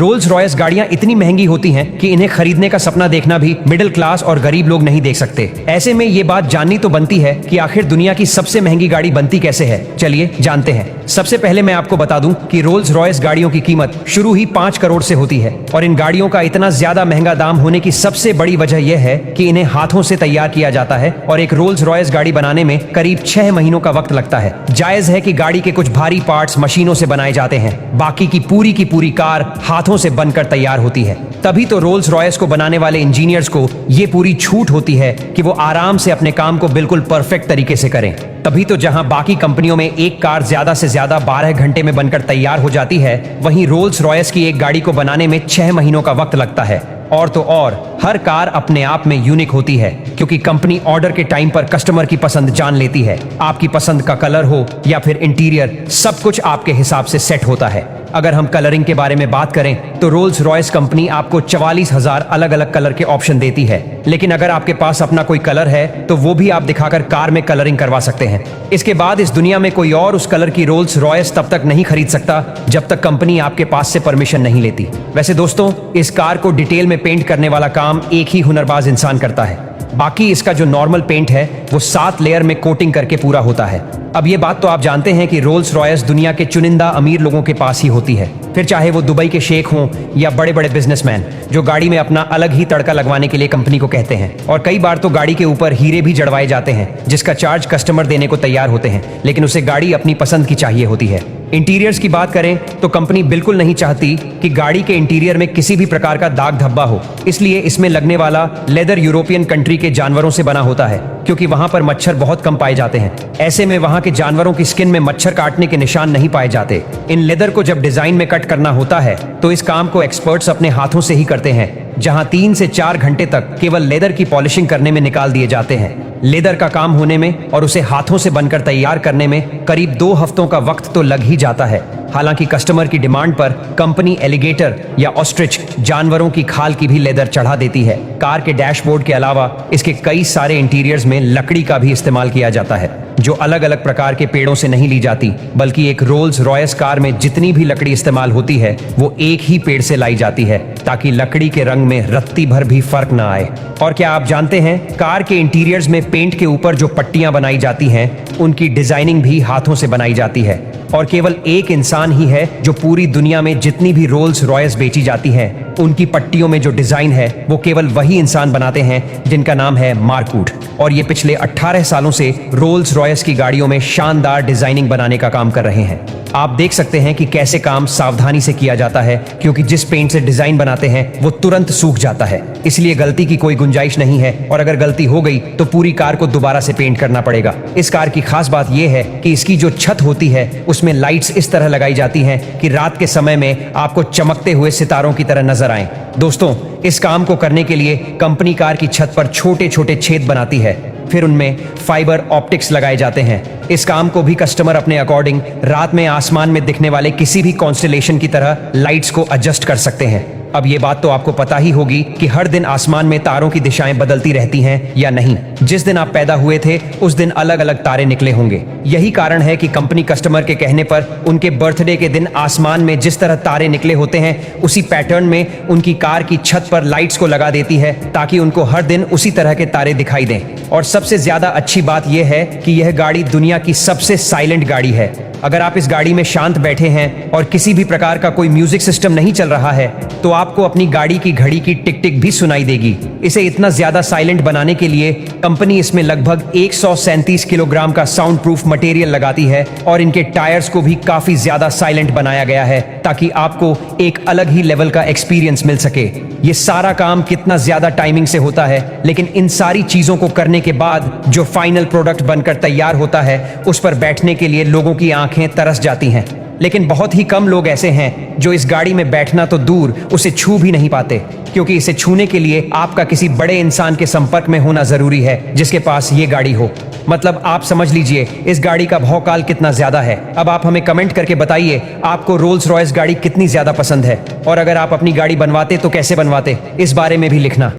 Rolls Royce गाड़ियां इतनी महंगी होती हैं कि इन्हें खरीदने का सपना देखना भी मिडिल क्लास और गरीब लोग नहीं देख सकते। ऐसे में ये बात जाननी तो बनती है कि आखिर दुनिया की सबसे महंगी गाड़ी बनती कैसे है। चलिए जानते हैं। सबसे पहले मैं आपको बता दूं कि रोल्स रॉयस गाड़ियों की कीमत शुरू ही 5 करोड़ से होती है और इन गाड़ियों का इतना ज्यादा महंगा दाम होने की सबसे बड़ी वजह यह है कि इन्हें हाथों से तैयार किया जाता है और एक रोल्स रॉयस गाड़ी बनाने में करीब 6 महीनों का वक्त लगता है। जायज है कि गाड़ी के कुछ भारी पार्ट्स मशीनों से बनाए जाते हैं, बाकी की पूरी कार हाथों से बनकर तैयार होती है। तभी तो रोल्स रॉयस को बनाने वाले इंजीनियर्स को ये पूरी छूट होती है कि वो आराम से अपने काम को बिल्कुल परफेक्ट तरीके से करें। तभी तो जहां बाकी कंपनियों में एक कार ज्यादा से ज्यादा 12 घंटे में बनकर तैयार हो जाती है, वहीं रोल्स रॉयस की एक गाड़ी को बनाने में 6 महीनों का वक्त लगता है। और तो और हर कार अपने आप में यूनिक होती है, क्योंकि कंपनी ऑर्डर के टाइम पर कस्टमर की पसंद जान लेती है। आपकी पसंद का कलर हो या फिर इंटीरियर, सब कुछ आपके हिसाब से सेट होता है। अगर हम कलरिंग के बारे में बात करें तो रोल्स रॉयस कंपनी आपको 44,000 अलग अलग कलर के ऑप्शन देती है, लेकिन अगर आपके पास अपना कोई कलर है तो वो भी आप दिखाकर कार में कलरिंग करवा सकते हैं। इसके बाद इस दुनिया में कोई और उस कलर की रोल्स रॉयस तब तक नहीं खरीद सकता जब तक कंपनी आपके पास से परमिशन नहीं लेती। वैसे दोस्तों, इस कार को डिटेल में पेंट करने वाला काम एक ही हुनरबाज इंसान करता है। बाकी इसका जो नॉर्मल पेंट है वो 7 लेयर में कोटिंग करके पूरा होता है। अब ये बात तो आप जानते हैं कि रोल्स रॉयस दुनिया के चुनिंदा अमीर लोगों के पास ही होती है, फिर चाहे वो दुबई के शेख हों या बड़े बड़े बिजनेसमैन जो गाड़ी में अपना अलग ही तड़का लगवाने के लिए कंपनी को कहते हैं। और कई बार तो गाड़ी के ऊपर हीरे भी जड़वाए जाते हैं, जिसका चार्ज कस्टमर देने को तैयार होते हैं, लेकिन उसे गाड़ी अपनी पसंद की चाहिए होती है। इंटीरियर्स की बात करें तो कंपनी बिल्कुल नहीं चाहती कि गाड़ी के इंटीरियर में किसी भी प्रकार का दाग धब्बा हो, इसलिए इसमें लगने वाला लेदर यूरोपियन कंट्री के जानवरों से बना होता है, क्योंकि वहां पर मच्छर बहुत कम पाए जाते हैं। ऐसे में वहां के जानवरों की स्किन में मच्छर काटने के निशान नहीं पाए जाते। इन लेदर को जब डिजाइन में कट करना होता है तो इस काम को एक्सपर्ट्स अपने हाथों से ही करते हैं, जहां 3 से 4 घंटे तक केवल लेदर की पॉलिशिंग करने में निकाल दिए जाते हैं। लेदर का काम होने में और उसे हाथों से बनकर तैयार करने में करीब 2 हफ्तों का वक्त तो लग ही जाता है। हालांकि कस्टमर की डिमांड पर कंपनी एलिगेटर या ऑस्ट्रिच जानवरों की खाल की भी लेदर चढ़ा देती है। कार के डैशबोर्ड के अलावा इसके कई सारे इंटीरियर्स में लकड़ी का भी इस्तेमाल किया जाता है, जो अलग अलग प्रकार के पेड़ों से नहीं ली जाती, बल्कि एक रोल्स रॉयस कार में जितनी भी लकड़ी इस्तेमाल होती है वो एक ही पेड़ से लाई जाती है, ताकि लकड़ी के रंग में रत्ती भर भी फर्क ना आए। और क्या आप जानते हैं, कार के इंटीरियर्स में पेंट के ऊपर जो पट्टियां बनाई जाती हैं उनकी डिजाइनिंग भी हाथों से बनाई जाती है। और केवल एक इंसान ही है जो पूरी दुनिया में जितनी भी रोल्स रॉयस बेची जाती हैं उनकी पट्टियों में जो डिजाइन है वो केवल वही इंसान बनाते हैं, जिनका नाम है मार्क वुड। और ये पिछले 18 सालों से रोल्स रॉयस की गाड़ियों में शानदार डिजाइनिंग बनाने का काम कर रहे हैं। आप देख सकते हैं कि कैसे काम सावधानी से किया जाता है, क्योंकि जिस पेंट से डिजाइन बनाते हैं वो तुरंत सूख जाता है, इसलिए गलती की कोई गुंजाइश नहीं है। और अगर गलती हो गई तो पूरी कार को दोबारा से पेंट करना पड़ेगा। इस कार की खास बात यह है कि इसकी जो छत होती है उसमें लाइट्स इस तरह लगाई जाती हैं कि रात के समय में आपको चमकते हुए सितारों की तरह नजर आए। दोस्तों, इस काम को करने के लिए कंपनी कार की छत पर छोटे छोटे छेद बनाती है, फिर उनमें फाइबर ऑप्टिक्स लगाए जाते हैं। इस काम को भी कस्टमर अपने अकॉर्डिंग रात में आसमान में दिखने वाले किसी भी कॉन्स्टेलेशन की तरह लाइट्स को एडजस्ट कर सकते हैं। अब ये बात तो आपको पता ही होगी कि हर दिन आसमान में तारों की दिशाएं बदलती रहती हैं या नहीं। जिस दिन आप पैदा हुए थे उस दिन अलग अलग तारे निकले होंगे। यही कारण है कि कंपनी कस्टमर के कहने पर उनके बर्थडे के दिन आसमान में जिस तरह तारे निकले होते हैं उसी पैटर्न में उनकी कार की छत पर लाइट्स को लगा देती है, ताकि उनको हर दिन उसी तरह के तारे दिखाई दें। और सबसे ज्यादा अच्छी बात यह है कि यह गाड़ी दुनिया की सबसे साइलेंट गाड़ी है। अगर आप इस गाड़ी में शांत बैठे हैं और किसी भी प्रकार का कोई म्यूजिक सिस्टम नहीं चल रहा है तो आपको अपनी गाड़ी की घड़ी की टिक टिक भी सुनाई देगी। इसे इतना ज्यादा साइलेंट बनाने के लिए कंपनी इसमें लगभग 137 किलोग्राम का साउंड प्रूफ मटेरियल लगाती है और इनके टायर्स को भी काफी ज्यादा साइलेंट बनाया गया है, ताकि आपको एक अलग ही लेवल का एक्सपीरियंस मिल सके। ये सारा काम कितना ज्यादा टाइमिंग से होता है, लेकिन इन सारी चीजों को करने के बाद जो फाइनल प्रोडक्ट बनकर तैयार होता है उस पर बैठने के लिए लोगों की आंखें तरस जाती हैं। लेकिन बहुत ही कम लोग ऐसे हैं जो इस गाड़ी में बैठना तो दूर उसे छू भी नहीं पाते, क्योंकि इसे छूने के लिए आपका किसी बड़े इंसान के संपर्क में होना जरूरी है जिसके पास ये गाड़ी हो। मतलब आप समझ लीजिए इस गाड़ी का भौकाल कितना ज्यादा है। अब आप हमें कमेंट करके बताइए आपको रोल्स रॉयस गाड़ी कितनी ज्यादा पसंद है, और अगर आप अपनी गाड़ी बनवाते तो कैसे बनवाते, इस बारे में भी लिखना।